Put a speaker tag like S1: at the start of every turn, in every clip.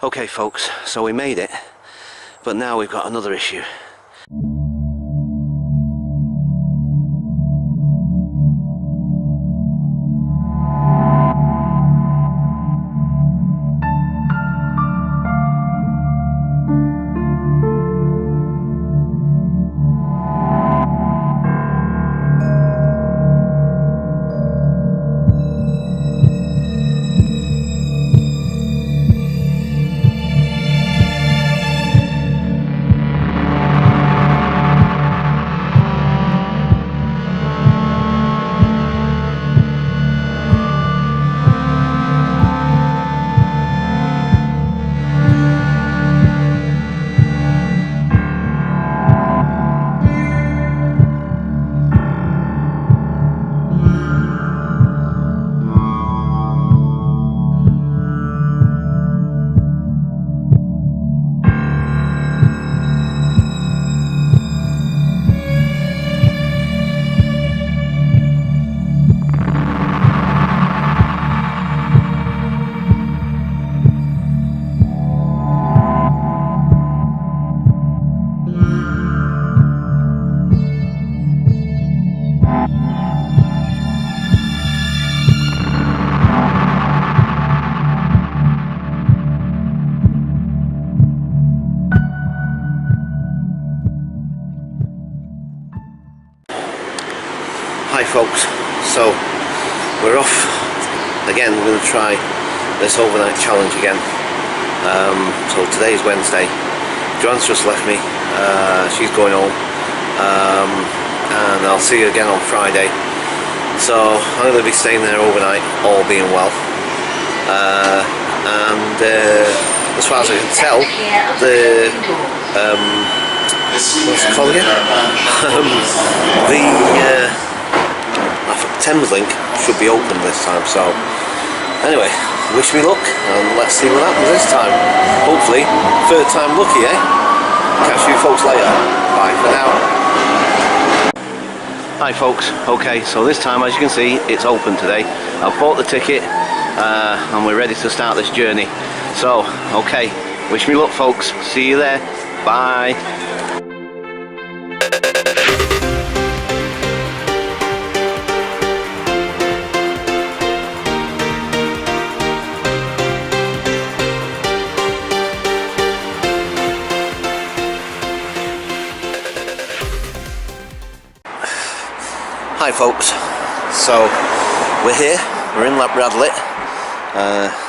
S1: Okay folks, so we made it, but now we've got another issue. Hi folks, so we're off again. We're going to try this overnight challenge again. So today's Wednesday. Joanne's just left me, she's going home, and I'll see you again on Friday. So I'm going to be staying there overnight, all being well, and as far as I can tell, the what's it called again? The Thames Link should be open this time, so anyway, wish me luck and let's see what happens this time. Hopefully, third time lucky, eh? Catch you folks later. Bye for now. Hi folks, okay, so this time as you can see it's open today. I've bought the ticket and we're ready to start this journey. So, okay, wish me luck folks, see you there, bye. Hi folks, so we're here, we're in Radlett,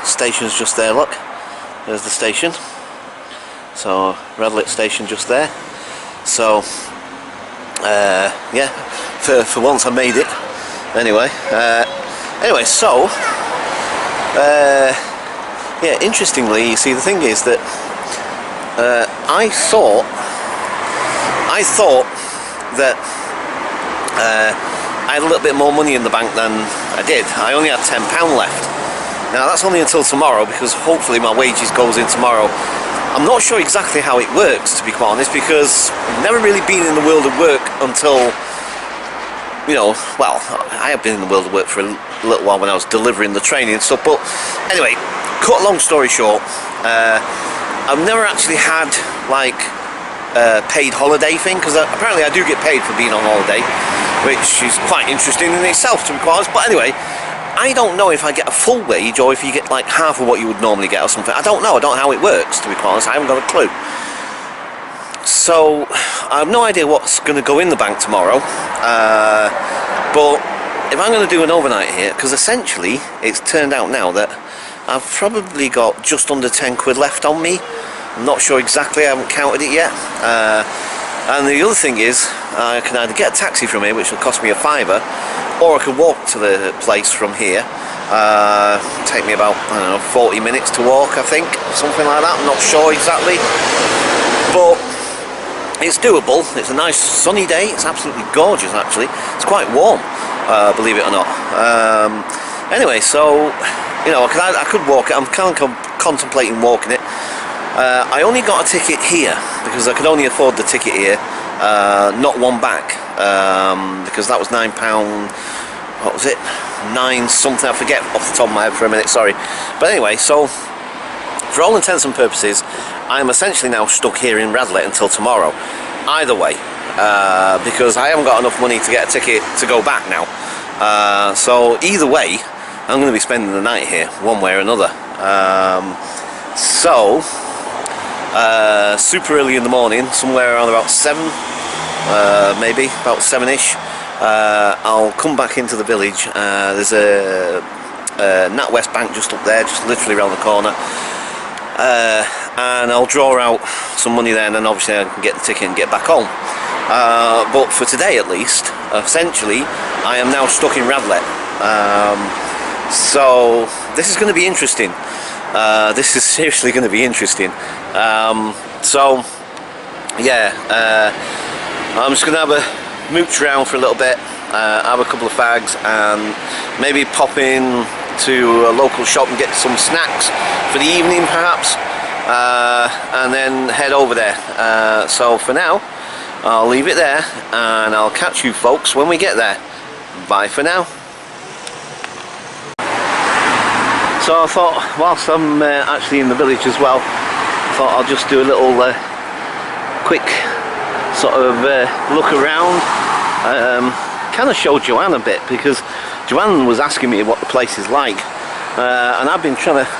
S1: station's just there, look, there's the station, so Radlett station just there, so yeah, for once I made it, anyway, so, yeah, interestingly, you see the thing is that I thought that I had a little bit more money in the bank than I did. I only had £10 left. Now that's only until tomorrow, because hopefully my wages goes in tomorrow. I'm not sure exactly how it works, to be quite honest, because I've never really been in the world of work until, you know, well, I have been in the world of work for a little while when I was delivering the training and stuff, but anyway, cut a long story short, I've never actually had like paid holiday thing, because apparently I do get paid for being on holiday, which is quite interesting in itself, to be quite honest. But anyway, I don't know if I get a full wage or if you get like half of what you would normally get or something. I don't know how it works, to be quite honest. I haven't got a clue. So I have no idea what's going to go in the bank tomorrow, but if I'm going to do an overnight here, because essentially it's turned out now that I've probably got just under 10 quid left on me. I'm not sure exactly, I haven't counted it yet. And the other thing is, I can either get a taxi from here, which will cost me a £5, or I can walk to the place from here. Take me about, I don't know, 40 minutes to walk, I think, something like that. I'm not sure exactly, but it's doable. It's a nice sunny day. It's absolutely gorgeous, actually. It's quite warm, believe it or not. Anyway, so you know, I could walk it. I'm kind of contemplating walking it. I only got a ticket here because I could only afford the ticket here, not one back, because that was £9. What was it? 9 something, I forget off the top of my head for a minute, sorry. But anyway, so for all intents and purposes, I'm essentially now stuck here in Radlett until tomorrow. Either way, because I haven't got enough money to get a ticket to go back now. So either way, I'm going to be spending the night here, one way or another. Super early in the morning, somewhere around about 7, maybe about 7ish. I'll come back into the village. There's a NatWest Bank just up there, just literally around the corner, and I'll draw out some money then, and obviously I can get the ticket and get back home. But for today at least, essentially I am now stuck in Radlett. So this is going to be interesting. This is seriously going to be interesting. So yeah, I'm just going to have a mooch around for a little bit, have a couple of fags, and maybe pop in to a local shop and get some snacks for the evening perhaps, and then head over there. So for now, I'll leave it there, and I'll catch you folks when we get there. Bye for now. So I thought, whilst I'm actually in the village as well, I thought I'll just do a little quick sort of look around. Kind of show Joanne a bit, because Joanne was asking me what the place is like, and I've been trying to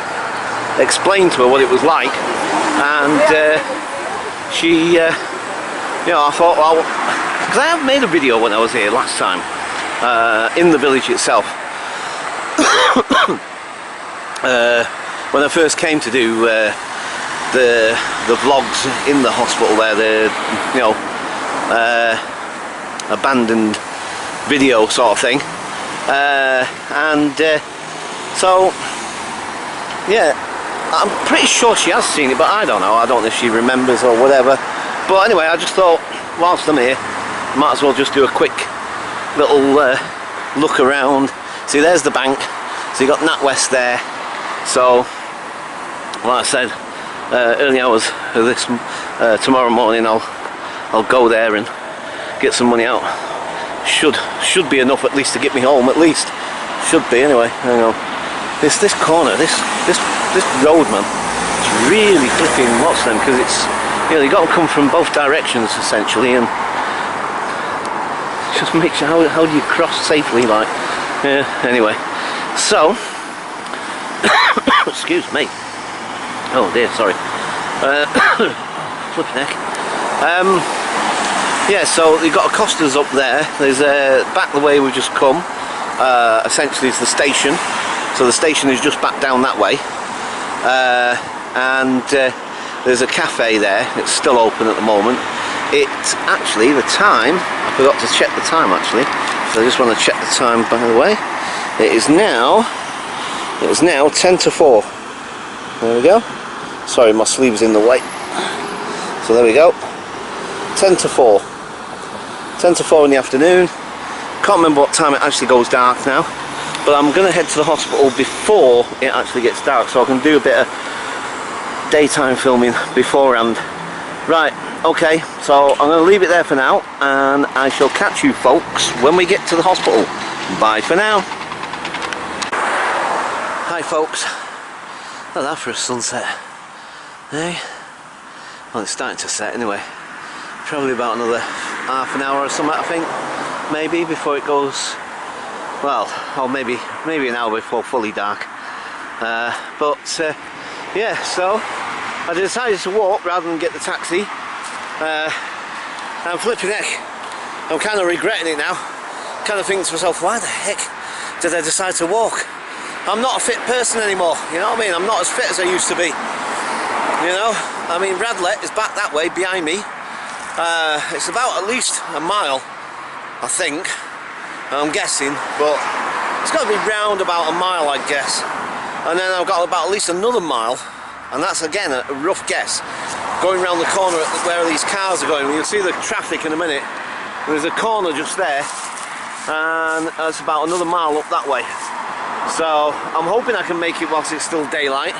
S1: explain to her what it was like, and she, you know, I thought, well, because I have made a video when I was here last time, in the village itself. When I first came to do the vlogs in the hospital there, the, you know, abandoned video sort of thing, so yeah, I'm pretty sure she has seen it, but I don't know if she remembers or whatever. But anyway, I just thought, whilst I'm here, might as well just do a quick little look around. See, there's the bank, so you got NatWest there. So like I said, early hours of this tomorrow morning, I'll go there and get some money out. Should be enough at least to get me home, at least. Should be anyway. Hang on. This corner, this road, man, it's really flipping lots of them, because it's, you know, you got to come from both directions essentially, and just make sure how do you cross safely, like. Yeah. Anyway, so excuse me. Oh dear, sorry. Flipping heck. Yeah, so you've got Acosta's up there. There's back the way we've just come. Essentially, it's the station. So the station is just back down that way. And there's a cafe there. It's still open at the moment. It's actually the time. I forgot to check the time actually. So I just want to check the time, by the way. It is now 10 to 4. There we go. Sorry, my sleeve's in the way. So there we go. 10 to 4. 10 to 4 in the afternoon. Can't remember what time it actually goes dark now, but I'm going to head to the hospital before it actually gets dark, so I can do a bit of daytime filming beforehand. Right, okay, so I'm going to leave it there for now, and I shall catch you folks when we get to the hospital. Bye for now. Hi folks. How's that for a sunset? Hey? Well, it's starting to set anyway. Probably about another half an hour or something, I think, maybe, before it goes, well, or maybe an hour before fully dark. Yeah, so I decided to walk rather than get the taxi. I'm flipping heck, I'm kind of regretting it now. Kind of thinking to myself, why the heck did I decide to walk? I'm not a fit person anymore, you know what I mean? I'm not as fit as I used to be, you know? I mean, Radlett is back that way behind me. It's about at least a mile, I think, I'm guessing, but it's got to be round about a mile, I guess. And then I've got about at least another mile, and that's again a rough guess, going round the corner at where these cars are going. You'll see the traffic in a minute. There's a corner just there, and it's about another mile up that way. So I'm hoping I can make it whilst it's still daylight,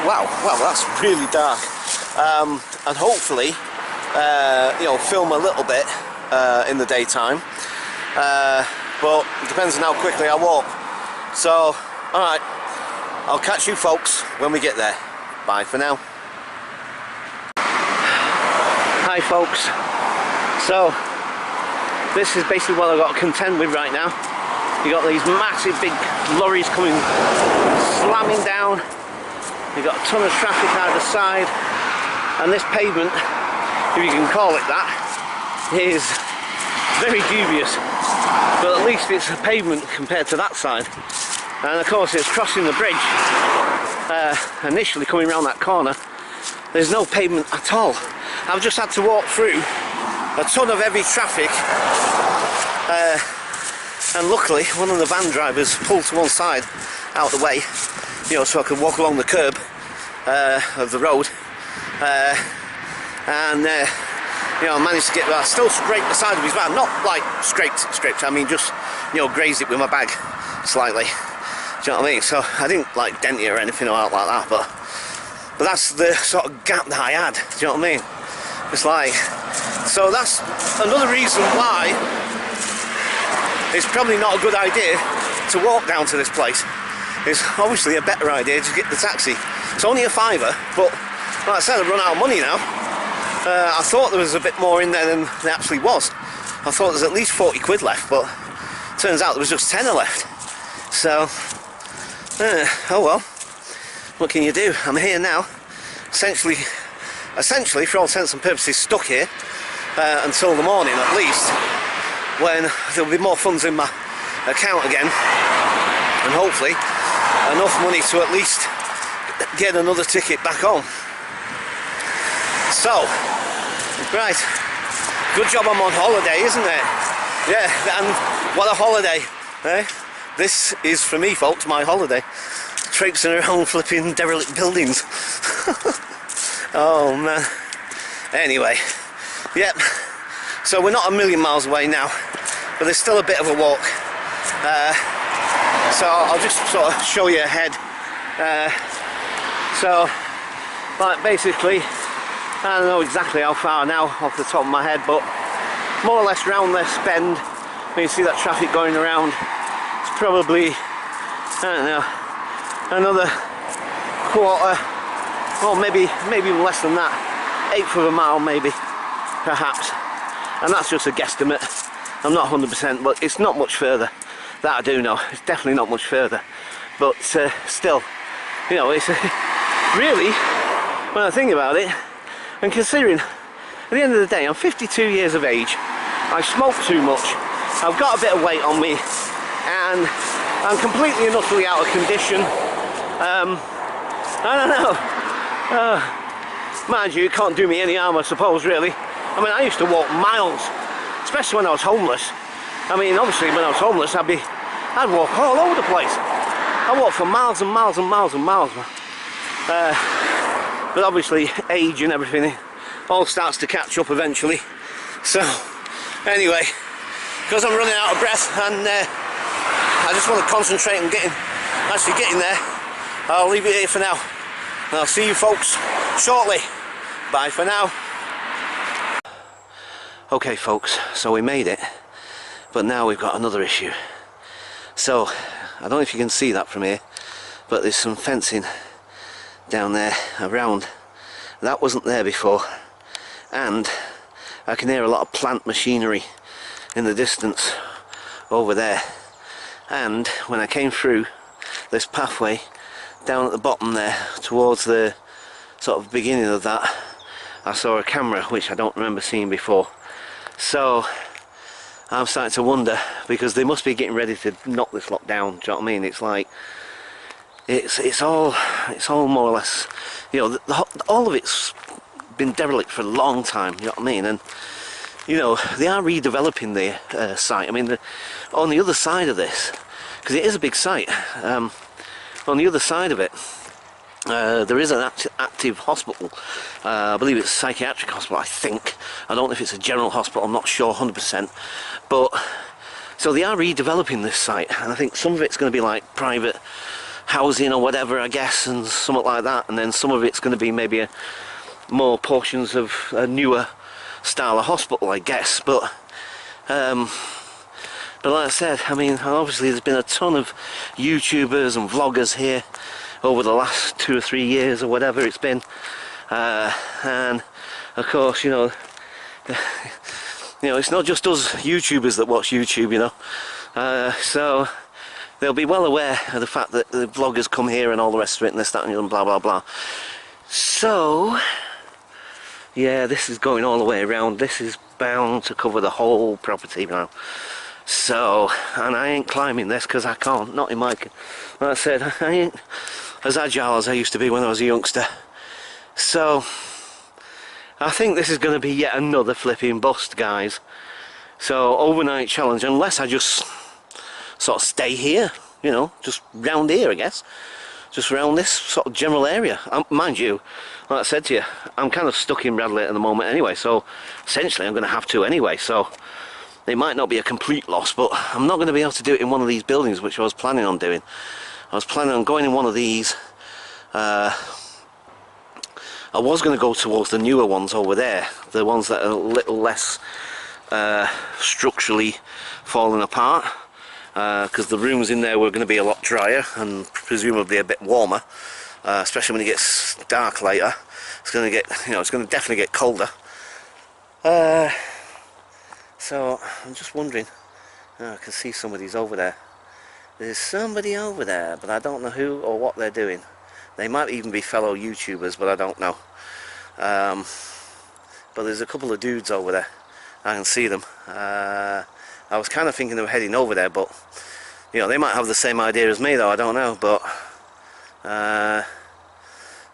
S1: wow, that's really dark. And hopefully, you know, film a little bit in the daytime, but it depends on how quickly I walk. So, alright, I'll catch you folks when we get there. Bye for now. Hi folks. So this is basically what I've got to contend with right now. You got these massive big lorries coming slamming down. You got a ton of traffic either side, and this pavement, if you can call it that, is very dubious. But at least it's a pavement compared to that side. And of course it's crossing the bridge. Initially coming around that corner, there's no pavement at all. I've just had to walk through a ton of heavy traffic, and luckily one of the van drivers pulled to one side out the way, you know, so I could walk along the curb of the road, and you know, I managed to get that. Still scraped the side of his van, not like scraped, I mean just, you know, grazed it with my bag slightly. Do you know what I mean? So I didn't like dent it or anything like that, but that's the sort of gap that I had. Do you know what I mean? It's like, so that's another reason why it's probably not a good idea to walk down to this place. It's obviously a better idea to get the taxi. It's only a £5, but like I said, I've run out of money now. I thought there was a bit more in there than there actually was. I thought there was at least 40 quid left, but turns out there was just tenner left. So, oh well, what can you do? I'm here now, essentially for all intents and purposes stuck here until the morning at least, when there'll be more funds in my account again, and hopefully enough money to at least get another ticket back home. So, right, good job I'm on holiday, isn't it? Yeah, and what a holiday, eh? This is, for me folks, my holiday. Traipsing around flipping derelict buildings. Oh man. Anyway, yep. So we're not a million miles away now, but there's still a bit of a walk. So I'll just sort of show you ahead. So, like basically, I don't know exactly how far now off the top of my head, but more or less round this bend, when you see that traffic going around, it's probably, I don't know, another quarter, or maybe less than that, 1/8 of a mile maybe, perhaps, and that's just a guesstimate. I'm not 100%, but it's not much further. That I do know. It's definitely not much further, but still, you know, it's really, when I think about it, and considering at the end of the day I'm 52 years of age, I smoke too much, I've got a bit of weight on me, and I'm completely and utterly out of condition. I don't know. Mind you, it can't do me any harm, I suppose, really. I mean, I used to walk miles, especially when I was homeless. I mean, obviously, when I was homeless, I'd walk all over the place. I walked for miles and miles and miles and miles, man. But obviously, age and everything, all starts to catch up eventually. So, anyway, because I'm running out of breath and I just want to concentrate on actually getting there, I'll leave it here for now. And I'll see you folks shortly. Bye for now. Okay folks, so we made it, but now we've got another issue. So, I don't know if you can see that from here, but there's some fencing down there around. That wasn't there before, and I can hear a lot of plant machinery in the distance over there. And when I came through this pathway down at the bottom there towards the sort of beginning of that, I saw a camera which I don't remember seeing before. So I'm starting to wonder, because they must be getting ready to knock this lot down. Do you know what I mean? It's like it's all more or less, you know, all of it's been derelict for a long time. You know what I mean? And you know, they are redeveloping the site. I mean, on the other side of this, because it is a big site, on the other side of it, there is an active hospital. I believe it's a psychiatric hospital, I think. I don't know if it's a general hospital, I'm not sure 100%. But, so they are redeveloping this site, and I think some of it's going to be like private housing or whatever, I guess, and something like that. And then some of it's going to be maybe more portions of a newer style of hospital, I guess. But like I said, I mean, obviously there's been a ton of YouTubers and vloggers here over the last 2 or 3 years or whatever it's been. And of course, you know, it's not just us YouTubers that watch YouTube, you know. So they'll be well aware of the fact that the vloggers come here and all the rest of it and this, that and blah blah blah. So yeah, this is going all the way around. This is bound to cover the whole property now. So, and I ain't climbing this because I can't, not in my, like I said, I ain't as agile as I used to be when I was a youngster. So I think this is going to be yet another flipping bust, guys. So overnight challenge, unless I just sort of stay here, you know, just round here, I guess, just around this sort of general area. Mind you, like I said to you, I'm kind of stuck in Radley at the moment anyway, so essentially I'm going to have to anyway. So it might not be a complete loss, but I'm not going to be able to do it in one of these buildings, which I was planning on doing. I was planning on going in one of these. I was going to go towards the newer ones over there, the ones that are a little less structurally falling apart, because the rooms in there were going to be a lot drier and presumably a bit warmer, especially when it gets dark later. It's going to get, you know, it's going to definitely get colder. So I'm just wondering. I can see somebody's over there. There's somebody over there, but I don't know who or what they're doing. They might even be fellow YouTubers, but I don't know. But there's a couple of dudes over there. I can see them. I was kind of thinking of heading over there, but you know, they might have the same idea as me, though. I don't know, but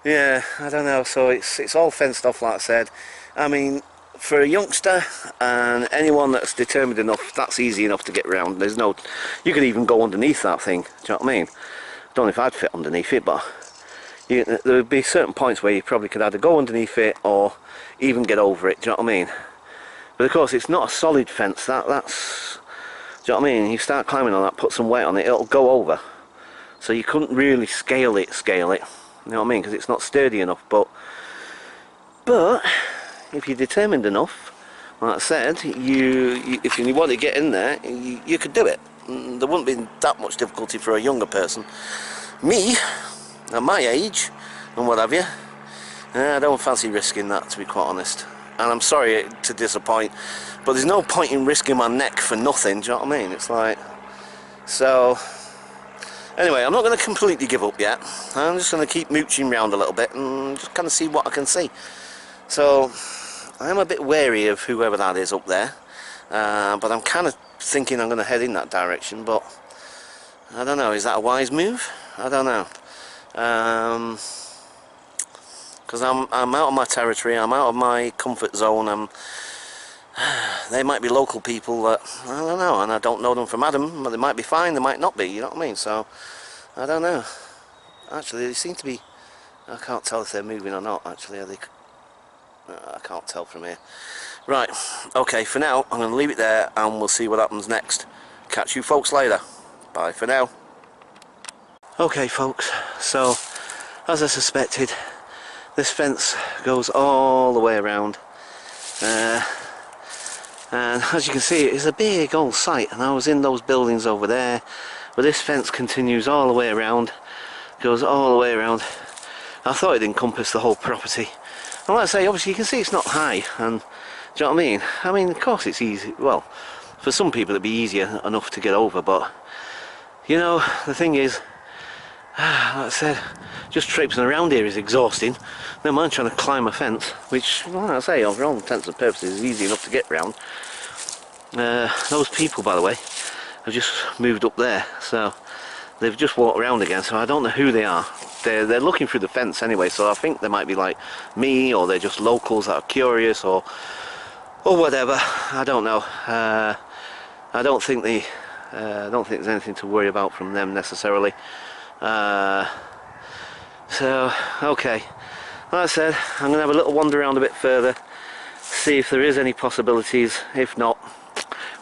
S1: yeah, I don't know. So it's all fenced off, like I said. I mean, for a youngster and anyone that's determined enough, that's easy enough to get around. There's no, you could even go underneath that thing. Do you know what I mean? I don't know if I'd fit underneath it, but there would be certain points where you probably could either go underneath it or even get over it. Do you know what I mean? But of course, it's not a solid fence. That's, do you know what I mean? You start climbing on that, put some weight on it, it'll go over. So you couldn't really scale it. You know what I mean? Because it's not sturdy enough. But if you're determined enough, like I said, if you want to get in there, you could do it. There wouldn't be that much difficulty for a younger person. Me, at my age, and what have you, I don't fancy risking that, to be quite honest. And I'm sorry to disappoint, but there's no point in risking my neck for nothing, do you know what I mean? It's like, so, anyway, I'm not going to completely give up yet. I'm just going to keep mooching around a little bit and just kind of see what I can see. So, I am a bit wary of whoever that is up there, but I'm kind of thinking I'm going to head in that direction, but I don't know, is that a wise move? I don't know. Because I'm out of my territory, I'm out of my comfort zone. They might be local people that, I don't know, and I don't know them from Adam, but they might be fine, they might not be, you know what I mean? So, I don't know. Actually, they seem to be, I can't tell if they're moving or not, actually. Are they, I can't tell from here. Right, okay, for now, I'm going to leave it there, and we'll see what happens next. Catch you folks later. Bye for now. Okay, folks, so, as I suspected, this fence goes all the way around, and as you can see, it's a big old site, and I was in those buildings over there, but this fence continues all the way around, goes all the way around. I thought it encompassed the whole property, and like I say, obviously you can see it's not high, and do you know what I mean? I mean, of course it's easy, well, for some people it'd be easier enough to get over, but, you know, the thing is, like I said, just traipsing around here is exhausting. Never mind trying to climb a fence, which, like I say, for all intents and purposes, is easy enough to get around. Those people, by the way, have just moved up there, so they've just walked around again. So I don't know who they are. They're looking through the fence anyway, so I think they might be like me, or they're just locals that are curious, or whatever. I don't know. I don't think there's anything to worry about from them necessarily. So, okay, like I said, I'm going to have a little wander around a bit further, see if there is any possibilities. If not,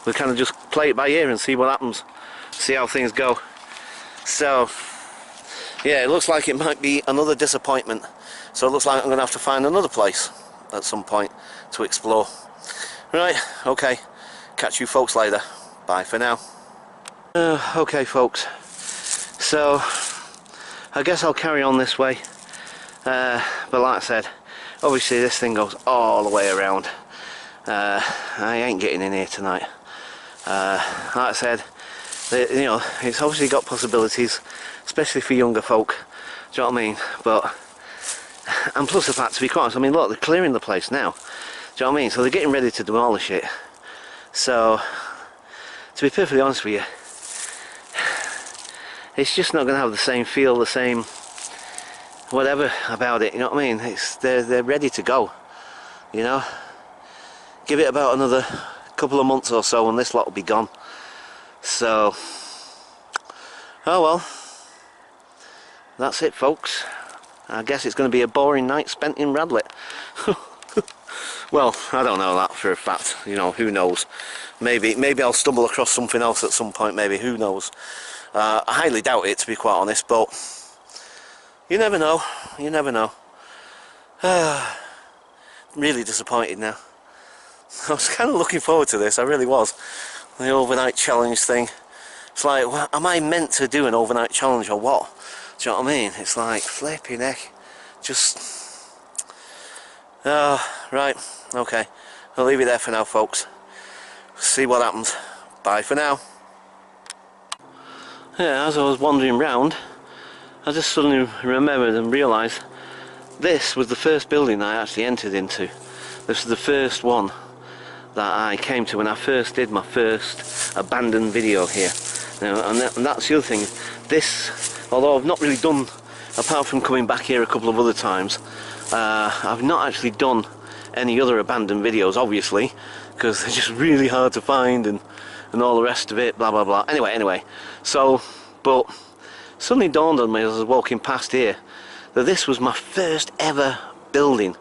S1: we'll kind of just play it by ear and see what happens, see how things go. So, yeah, it looks like it might be another disappointment, so it looks like I'm going to have to find another place at some point to explore. Right, okay, catch you folks later. Bye for now. Okay, folks, so I guess I'll carry on this way. But like I said, obviously this thing goes all the way around. I ain't getting in here tonight. Like I said, you know, it's obviously got possibilities, especially for younger folk. Do you know what I mean? But and plus the fact, to be quite honest, I mean, look, they're clearing the place now. Do you know what I mean? So they're getting ready to demolish it. So, to be perfectly honest with you, it's just not going to have the same feel, the same whatever about it. You know what I mean? They're ready to go. You know, give it about another couple of months or so, and this lot will be gone. So, oh well, that's it, folks. I guess it's going to be a boring night spent in Radlett. Well, I don't know that for a fact. You know, who knows? Maybe I'll stumble across something else at some point. Maybe, who knows? I highly doubt it, to be quite honest. But you never know. You never know. Really disappointed now. I was kind of looking forward to this. I really was. The overnight challenge thing. It's like, well, am I meant to do an overnight challenge or what? Do you know what I mean? It's like, flipping heck. Just... right, okay. I'll leave it there for now, folks. See what happens. Bye for now. Yeah, as I was wandering round, I just suddenly remembered and realised this was the first building I actually entered into. This was the first one that I came to when I first did my first abandoned video here. Now, and that's the other thing. This, although I've not really done, apart from coming back here a couple of other times, I've not actually done any other abandoned videos, obviously, because they're just really hard to find and all the rest of it, blah blah blah. Anyway, so, but suddenly dawned on me as I was walking past here that this was my first ever building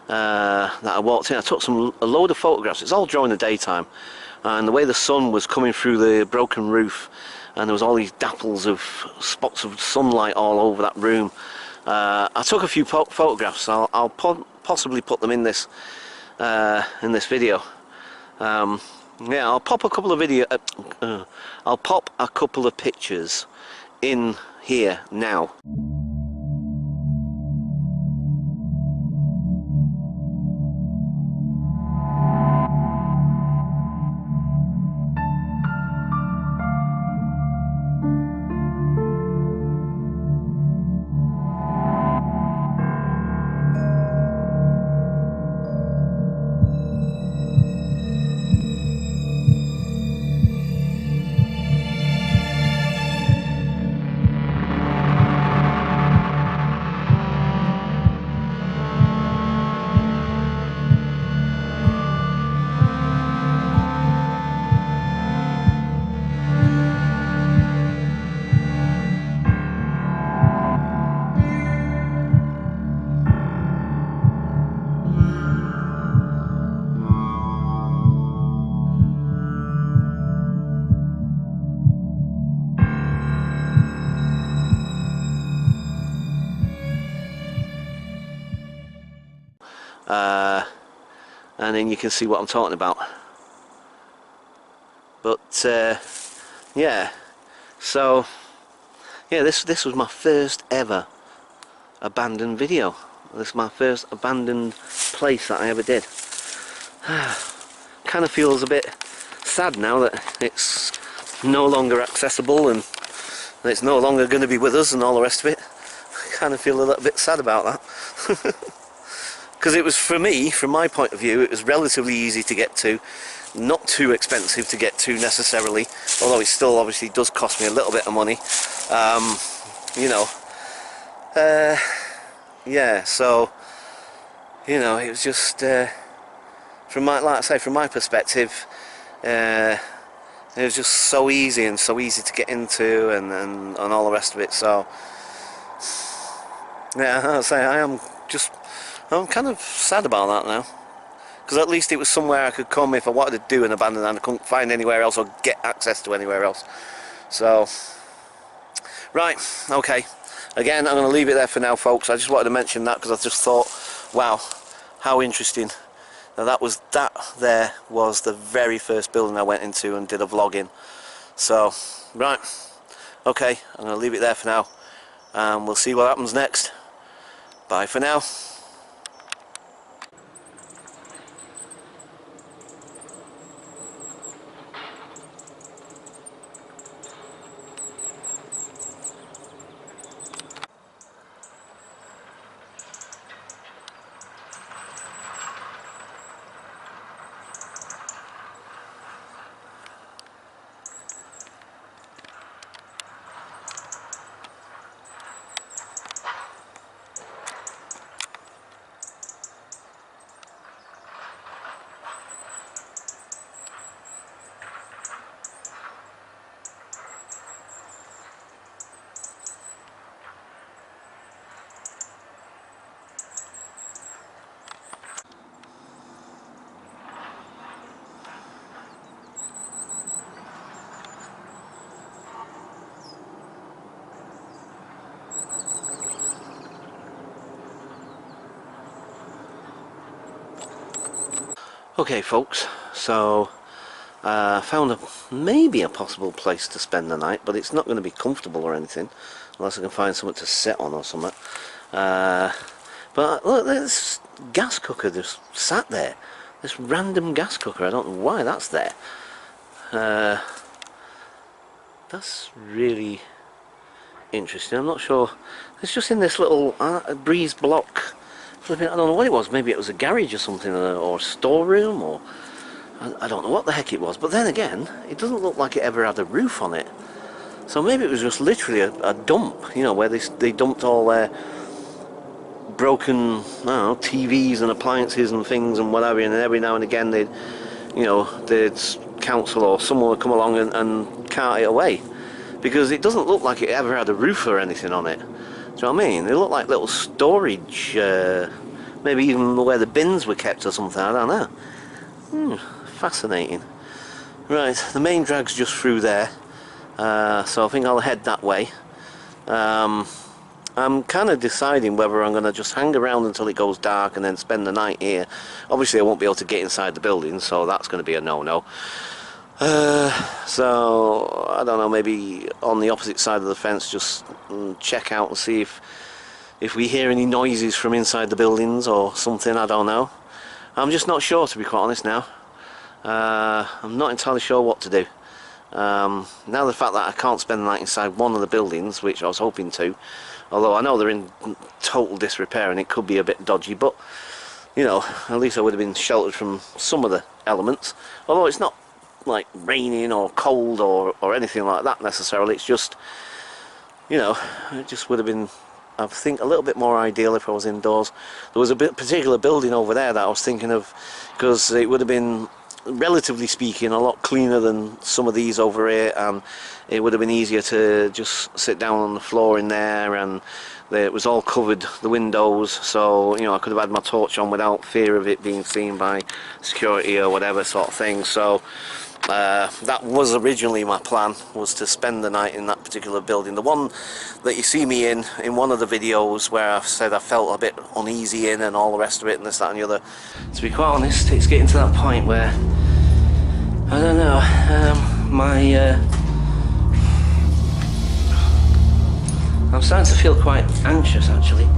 S1: that I walked in. I took a load of photographs. It's all during the daytime, and the way the sun was coming through the broken roof, and there was all these dapples of spots of sunlight all over that room. I took a few photographs. I'll possibly put them in this video. Yeah, I'll pop a couple of I'll pop a couple of pictures in here now. And then you can see what I'm talking about. But yeah, so yeah, this was my first ever abandoned video. This is my first abandoned place that I ever did. Kind of feels a bit sad now that it's no longer accessible and it's no longer going to be with us and all the rest of it. I kind of feel a little bit sad about that. Because it was, for me, from my point of view, it was relatively easy to get to, not too expensive to get to necessarily, although it still obviously does cost me a little bit of money. You know, yeah, so, you know, it was just, from my, like I say, from my perspective, it was just so easy and so easy to get into and all the rest of it. So yeah, I'll say I'm kind of sad about that now, because at least it was somewhere I could come if I wanted to do an abandoned and I couldn't find anywhere else or get access to anywhere else. So right, okay, again, I'm going to leave it there for now, folks. I just wanted to mention that because I just thought, wow, how interesting. Now that was the very first building I went into and did a vlog in. So right, okay, I'm going to leave it there for now. and we'll see what happens next. Bye for now. Okay folks, so found maybe a possible place to spend the night, but it's not going to be comfortable or anything unless I can find something to sit on or something. But look, this gas cooker just sat there, this random gas cooker. I don't know why that's there. That's really interesting. I'm not sure. It's just in this little breeze block. I don't know what it was. Maybe it was a garage or something, or a storeroom, or I don't know what the heck it was. But then again, it doesn't look like it ever had a roof on it. So maybe it was just literally a dump, you know, where they dumped all their broken, I don't know, TVs and appliances and things and whatever. And every now and again, they'd council or someone would come along and cart it away, because it doesn't look like it ever had a roof or anything on it. Do you know what I mean? They look like little storage, maybe even where the bins were kept or something, I don't know. Fascinating. Right, the main drag's just through there, so I think I'll head that way. I'm kind of deciding whether I'm going to just hang around until it goes dark and then spend the night here. Obviously I won't be able to get inside the building, so that's going to be a no-no. So I don't know, maybe on the opposite side of the fence, just check out and see if we hear any noises from inside the buildings or something. I don't know. I'm just not sure, to be quite honest now. I'm not entirely sure what to do. Now the fact that I can't spend the night inside one of the buildings, which I was hoping to, although I know they're in total disrepair and it could be a bit dodgy, but you know, at least I would have been sheltered from some of the elements. Although it's not like raining or cold or anything like that necessarily, it's just, you know, it just would have been, I think, a little bit more ideal if I was indoors. There was a particular building over there that I was thinking of, because it would have been, relatively speaking, a lot cleaner than some of these over here, and it would have been easier to just sit down on the floor in there, and it was all covered, the windows, so you know, I could have had my torch on without fear of it being seen by security or whatever sort of thing. So that was originally my plan, was to spend the night in that particular building, the one that you see me in one of the videos where I've said I felt a bit uneasy in and all the rest of it and this, that and the other. To be quite honest, it's getting to that point where I don't know, I'm starting to feel quite anxious actually.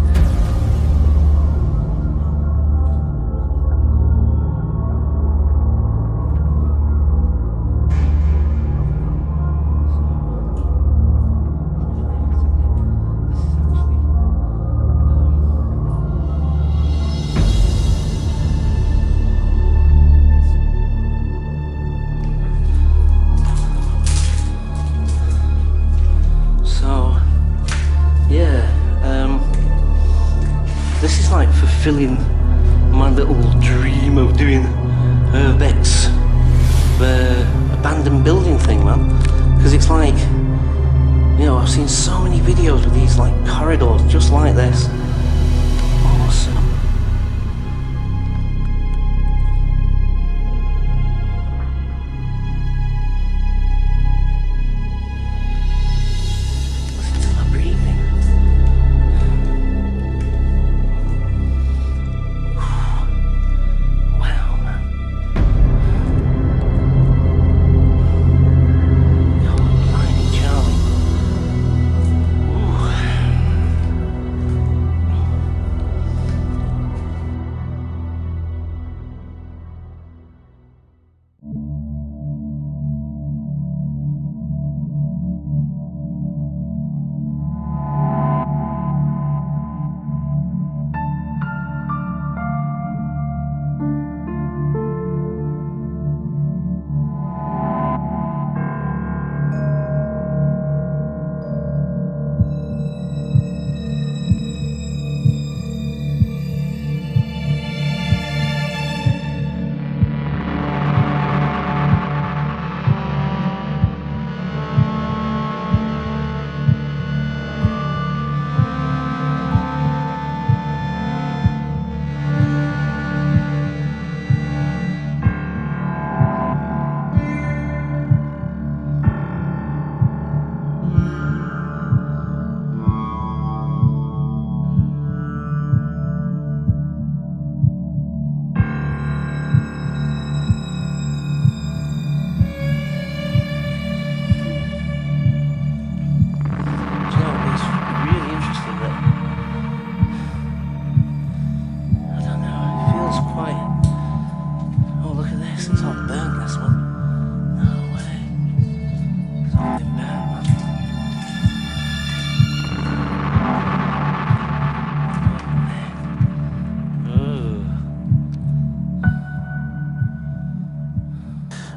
S1: This is like fulfilling my little dream of doing Beck's abandoned building thing, man. Because it's like, you know, I've seen so many videos with these like corridors just like this. Awesome.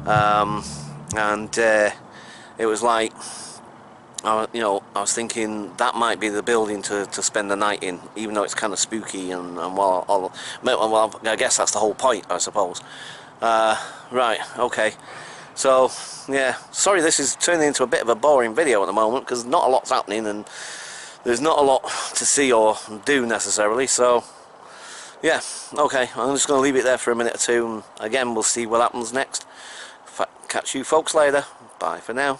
S1: and it was like, I was thinking that might be the building to spend the night in, even though it's kind of spooky, and well, I guess that's the whole point, I suppose. Right, okay. So, yeah, sorry this is turning into a bit of a boring video at the moment, because not a lot's happening, and there's not a lot to see or do necessarily, so, yeah, okay, I'm just going to leave it there for a minute or two, and again, we'll see what happens next. Catch you folks later. Bye for now.